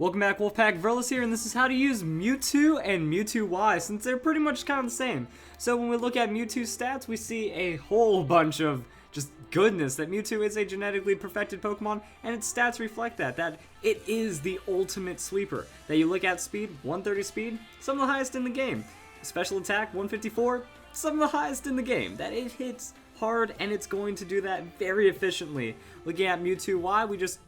Welcome back, Wolfpack. Verlis here, and this is how to use Mewtwo and Mewtwo Y, since they're pretty much kind of the same. So when we look at Mewtwo's stats, we see a whole bunch of just goodness, that Mewtwo is a genetically perfected Pokemon, and its stats reflect that it is the ultimate sweeper. That you look at speed, 130 speed, some of the highest in the game. Special attack, 154, some of the highest in the game. That it hits hard, and it's going to do that very efficiently. Looking at Mewtwo Y, we just,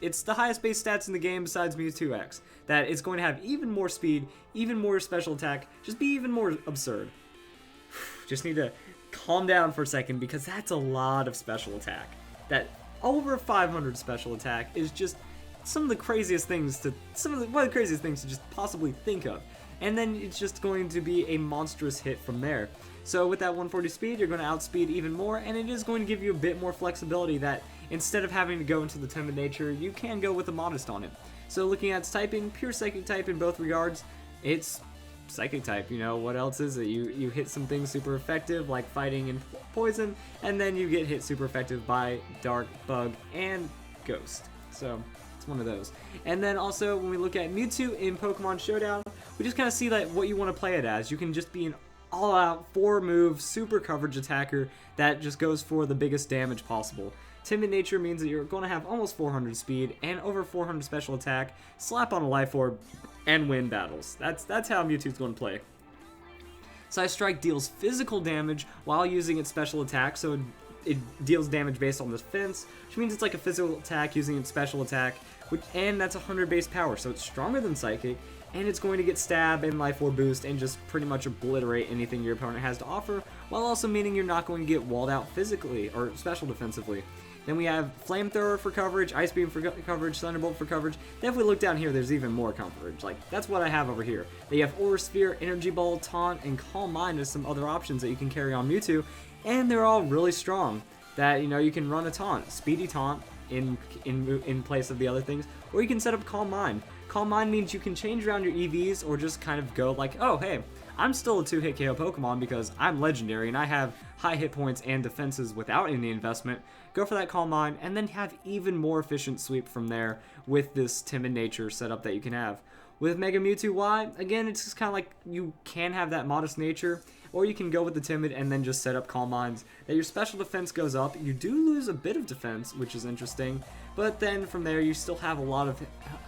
it's the highest base stats in the game besides Mewtwo X. That it's going to have even more speed, even more special attack, just be even more absurd. Just need to calm down for a second, because that's a lot of special attack. That over 500 special attack is just one of the craziest things to just possibly think of. And then it's just going to be a monstrous hit from there. So with that 140 speed, you're going to outspeed even more, and it is going to give you a bit more flexibility that instead of having to go into the timid nature, you can go with a modest on it. So looking at its typing, pure psychic type in both regards, it's psychic type. What else is it? You hit some things super effective, like fighting and poison, and then you get hit super effective by dark, bug, and ghost. So it's one of those. And then also, when we look at Mewtwo in Pokemon Showdown, we just kind of see that what you want to play it as. You can just be an all-out 4-move super coverage attacker that just goes for the biggest damage possible. Timid nature means that you're going to have almost 400 speed and over 400 special attack, slap on a life orb, and win battles. That's how Mewtwo's going to play. Size Strike deals physical damage while using its special attack, so it deals damage based on defense, which means it's like a physical attack using its special attack, and that's 100 base power, so it's stronger than Psychic, and it's going to get stab and life orb boost and just pretty much obliterate anything your opponent has to offer, while also meaning you're not going to get walled out physically or special defensively. Then we have Flamethrower for coverage, Ice Beam for coverage, Thunderbolt for coverage. Then if we look down here, there's even more coverage. Like, that's what I have over here. Then you have Aura Sphere, Energy Ball, Taunt, and Calm Mind as some other options that you can carry on Mewtwo, and they're all really strong. That, you can run a Taunt, Speedy Taunt in place of the other things, or you can set up Calm Mind. Calm Mind means you can change around your EVs or just kind of go like, oh, hey, I'm still a 2-hit KO Pokemon because I'm legendary and I have high hit points and defenses without any investment. Go for that Calm Mind and then have even more efficient sweep from there with this timid nature setup that you can have. With Mega Mewtwo Y, again, it's just kind of like you can have that modest nature, or you can go with the timid and then just set up Calm Minds. That your special defense goes up, you do lose a bit of defense, which is interesting, but then from there you still have a lot of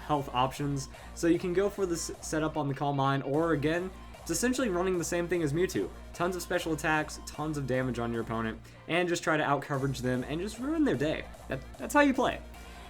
health options, so you can go for the setup on the Calm Mind, or again, it's essentially running the same thing as Mewtwo. Tons of special attacks, tons of damage on your opponent, and just try to out-coverage them and just ruin their day. That's how you play.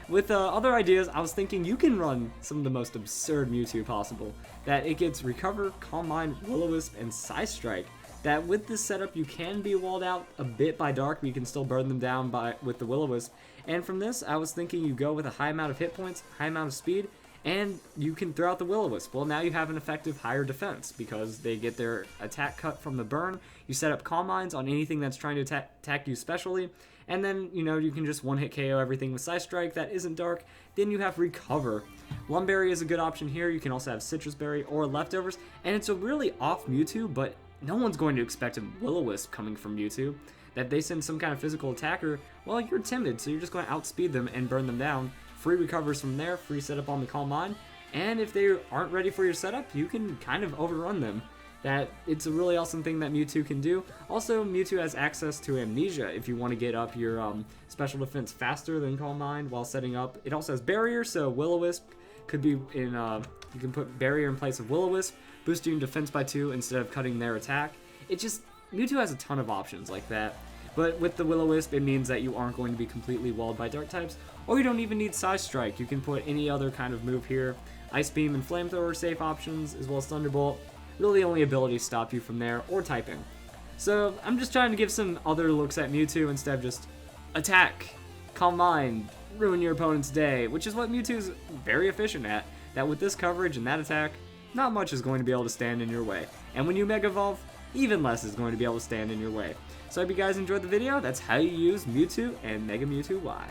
With other ideas, I was thinking you can run some of the most absurd Mewtwo possible. That it gets Recover, Calm Mind, Will-O-Wisp, and Size Strike. That with this setup, you can be walled out a bit by Dark, but you can still burn them down with the Will-O-Wisp. And from this, I was thinking you go with a high amount of hit points, high amount of speed, and you can throw out the Will-O-Wisp. Well, now you have an effective higher defense because they get their attack cut from the burn. You set up Calm Minds on anything that's trying to attack you specially, and then, you can just one-hit KO everything with Size Strike that isn't Dark. Then you have Recover. Lumberry is a good option here. You can also have Citrus Berry or Leftovers, and it's a really off Mewtwo, but no one's going to expect a Will-O-Wisp coming from Mewtwo. That they send some kind of physical attacker, well, you're timid, so you're just going to outspeed them and burn them down. Free recovers from there, free setup on the Calm Mind, and if they aren't ready for your setup, you can kind of overrun them. That it's a really awesome thing that Mewtwo can do. Also, Mewtwo has access to Amnesia if you want to get up your special defense faster than Calm Mind while setting up. It also has Barrier, so Will-O-Wisp could be in, you can put Barrier in place of Will-O-Wisp, boosting defense by 2 instead of cutting their attack. Mewtwo has a ton of options like that. But with the Will-O-Wisp, it means that you aren't going to be completely walled by Dark types, or you don't even need Size Strike. You can put any other kind of move here. Ice Beam and Flamethrower are safe options, as well as Thunderbolt. Really the only ability to stop you from there, or typing. So I'm just trying to give some other looks at Mewtwo instead of just attack, Calm Mind, ruin your opponent's day, which is what Mewtwo's very efficient at. That with this coverage and that attack, not much is going to be able to stand in your way. And when you Mega Evolve, even less is going to be able to stand in your way. So I hope you guys enjoyed the video. That's how you use Mewtwo and Mega Mewtwo Y.